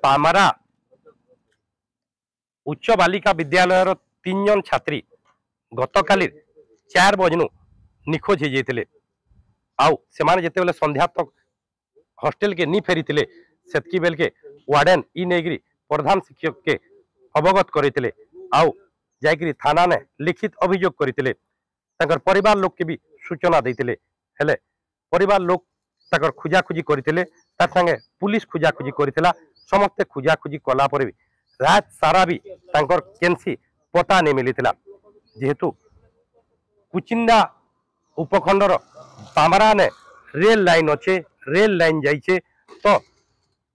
बामरा उच्च बालिका विद्यालय 3 जन छात्री गतकाली 4 बजनु निखोज हो जाते आउ से जिते संध्या तक हॉस्टल के नी फेरी से बेल के वार्डन इ नहीं प्रधान शिक्षक के अवगत करते आउ जाकरी थाना ने लिखित अभियोग करते परिवार लोग के भी सूचना देते हेले परिवार लोग तकर खोजाखोजी करते संगे पुलिस खोजाखोजी करथिला समस्ते खोजाखोजी कला पर भी रात सारा भी तांकर केनसी पता नहीं मिलता जेहेतु कुचिंदा उपखंडर बामरा ने रेल लाइन अच्छे रेल लाइन जाइए तो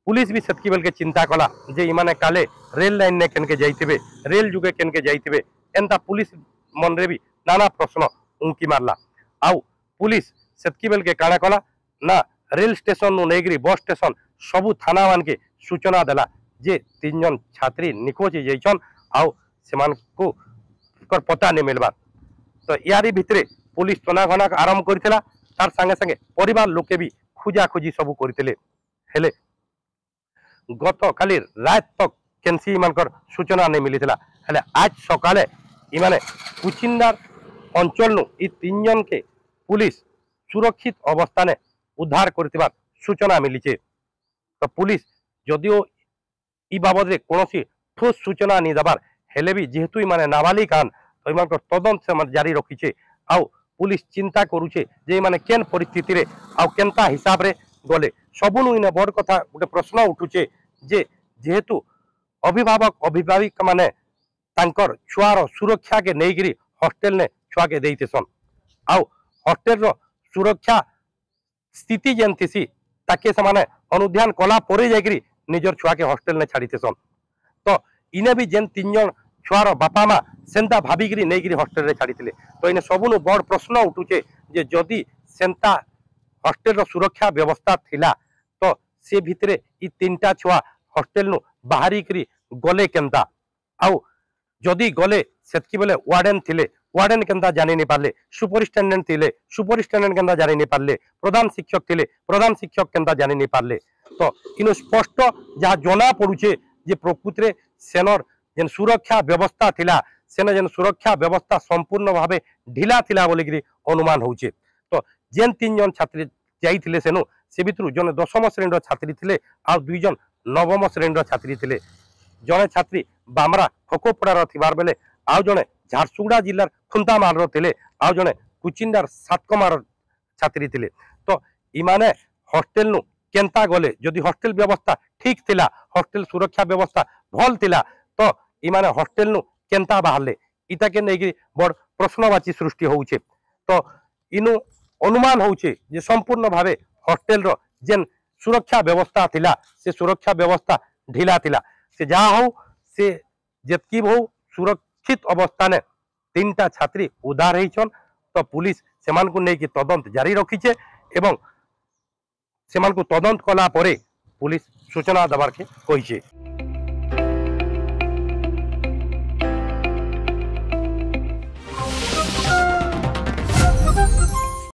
पुलिस भी सेतकी बेल के चिंता कला जे इमाने काले रेल लाइन ने केनके जाइथिबे रेल जुगे केनके जाइथिबे एंता पुलिस मन रे भी नाना प्रश्न उनकी मारला आउ पुलिस सेतकी बेल के काणा कला ना रेल स्टेशन नु नेगरी बस स्टेशन सबु थाना मान के सूचना देला जे 3 जन छात्री निखोज हो जाइछन आउ सेमान को कर पता नहीं मिलबा तो यारी भितरे पुलिस तनाघना आरंभ करथिला तार संगे संगे परिवार लोके भी खोजाखोजी सबु करथिले हेले गत काली रात तक केनसी मानकर सूचना नहीं मिलता हेले आज सकाले इमाने कुचिंदार अंचल नु इ 3 जन के पुलिस सुरक्षित अवस्था ने उद्धार करथिबा सूचना मिली तो पुलिस जदिओ इ बाबद रे कोनोसी ठोस सूचना नहीं दबार हेले भी जेहेतु इमाने नाबालिग आन तो इमानकर तदंत से जारी रखीचे आउ पुलिस चिंता करूचे जे माने केन परिस्थिति रे आउ केनता हिसाब रे गले सबुनु इने बड़ कथा गोटे प्रश्न उठुचे जे जेहेतु अभिभावक अभिभाविका माने तांकर छुआर सुरक्षा के नेगिरी हॉस्टल ने छुआ के देइतेसन आउ हॉस्टल रो सुरक्षा स्थिति जेनतिसी ताके समाने अनुध्यान कला परे जाकरी निजर छुआ के हॉस्टल ने छाड़ीतेसन तो इने भी जेन 3 जन छुआर बापा माँ सेंता भाविकी नहीं हॉस्टल रे छाड़ी तो इन सबुनु बड़ प्रश्न उठुचे जे जदि सेंता हॉस्टल रो सुरक्षा व्यवस्था थिला तो से भितरे इ 3टा छुआ हॉस्टल नु बाहरी करी गले केनता आउ जदि गले सेतकी बेले वार्डन थिले वार्डन केनता जानि नहीं पारले सुपरिटेंडेंट थिले सुपरिटेंडेंट केनता जानि नहीं पारले प्रधान शिक्षक थिले प्रधान शिक्षक केनता जानि नहीं पारले तो इन स्पष्ट जहाँ जना पड़ुचे जे प्रकृति सेनर जेन सुरक्षा व्यवस्था थिला सेना जेन सुरक्षा व्यवस्था संपूर्ण भावे ढिला थिला बोलिकी अनुमान होचे तो जेन 3 जन छात्री जाइथिले सेनु से भितरु जने 10म श्रेणी छात्री थिले आ 2 जन 9म श्रेणी छात्री थिले जने छात्री बामरा खकोपड़ार थिबार बेले आ जने झारसुगुड़ा जिल्लार खुंतामार थिले आ जने कुचिंदार सातकमार छात्री थिले तो इमाने हॉस्टल नु केनता गले जदि हॉस्टल व्यवस्था ठीक थिला हॉस्टल सुरक्षा व्यवस्था भल थिला तो इमाने हॉस्टल नु केनता बाहरले इटा के नहीं बड़ प्रश्नवाची सृष्टि होउचे तो इनु अनुमान होउचे जे संपूर्ण भावे हॉस्टल रो जेन सुरक्षा व्यवस्था थिला से सुरक्षा व्यवस्था ढिला थिला से जा हो से जतकी हो सुरक्षित अवस्था ने 3टा छात्री उद्धार होइछन तो पुलिस सेमान को नेकी तदंत जारी रखीचे एवं सेमान को तदंत कला परे पुलिस सूचना दबार के कहिছে।